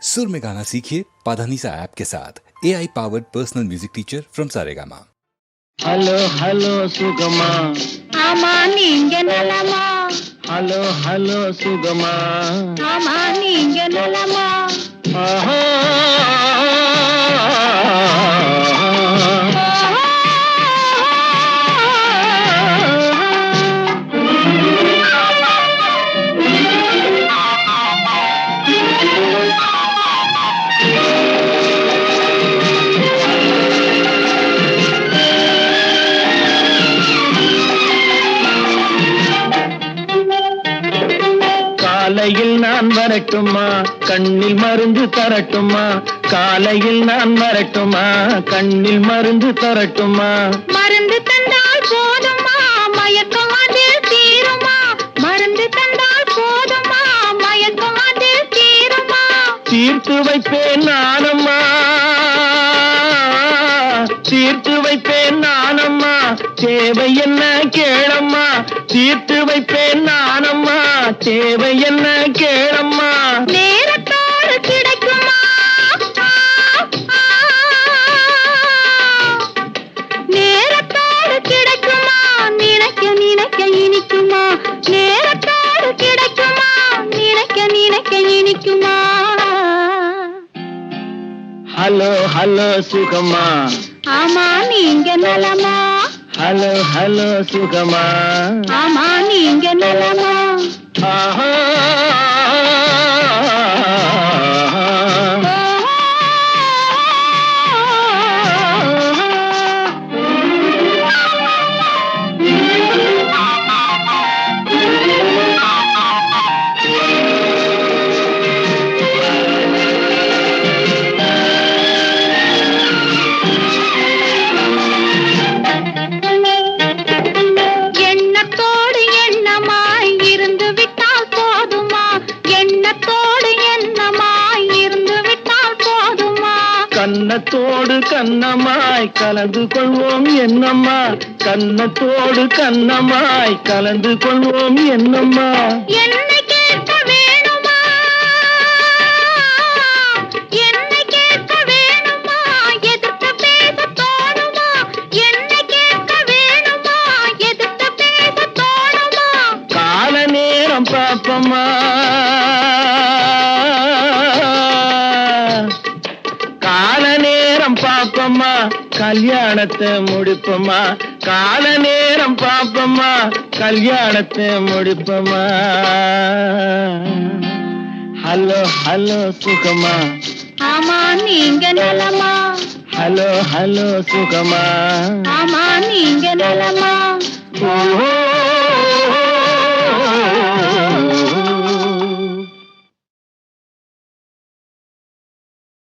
सुर में गाना सीखिए पाधानीसा ऐप के साथ AI powered personal music teacher from Saregama. Hello hello सुगमा ஆமா நீங்க நலமா? हेलो हेलो सुगमा ஆமா நீங்க நலமா? आहा காலையில் நான் வரட்டுமா கண்ணில் மருந்து தரட்டுமா காலையில் நான் வரட்டுமா கண்ணில் மருந்து தரட்டுமா மருந்து தந்தால் போதுமா மயக்கம் அதில் தீருமா? மருந்து தந்தால் போதுமா மயக்கம் அதில் தீருமா? தீர்த்து வைப்பேன் நானம்மா தீர்த்து வைப்பேன் நானம்மா தேவை என்ன கேளம்மா தீர்த்து வைப்பேன் நானம்மா தேவை என்ன கேளம்மா நேரத்தோடு கிடைக்குமா? நேரத்தோடு கிடைக்குமா? நினைக்க நினைக்க இனிக்குமா? நேரத்தோடு கிடைக்குமா? நினைக்க நினைக்க இனிக்குமா? ஹலோ ஹலோ சுகமா ஆமா நீங்க நலமா? ஹலோ ஹலோ சுகமா ஆமா நீங்க நலமா? ஆஹா எண்ணத்தோடு எண்ணமாய் இருந்து விட்டால் போதுமா? எண்ணத்தோடு எண்ணமாய் இருந்து விட்டால் போதுமா? கன்னத்தோடு கன்னமாய் கலந்து கொள்வோம் என்னம்மா கன்னத்தோடு கன்னமாய் கலந்து கொள்வோம் என்னம்மா என்னை கேட்க வேணுமா? என்னை கேட்க வேணுமா? எதிர்த்து பேச தோணுமா? என்னை கேட்க வேணுமா? எதிர்த்து பேச தோணுமா? கால நேரம் பாப்பம்மா கால நேரம் பாப்பம்மா கல்யாணத்தை முடிப்பம்மா கால நேரம் பாப்பம்மா கல்யாணத்தை முடிப்பம்மா ஹலோ ஹலோ சுகமா ஆமா நீங்க நலமா? ஹலோ ஹலோ சுகமா ஆமா நீங்க நலமா? ஓஹோ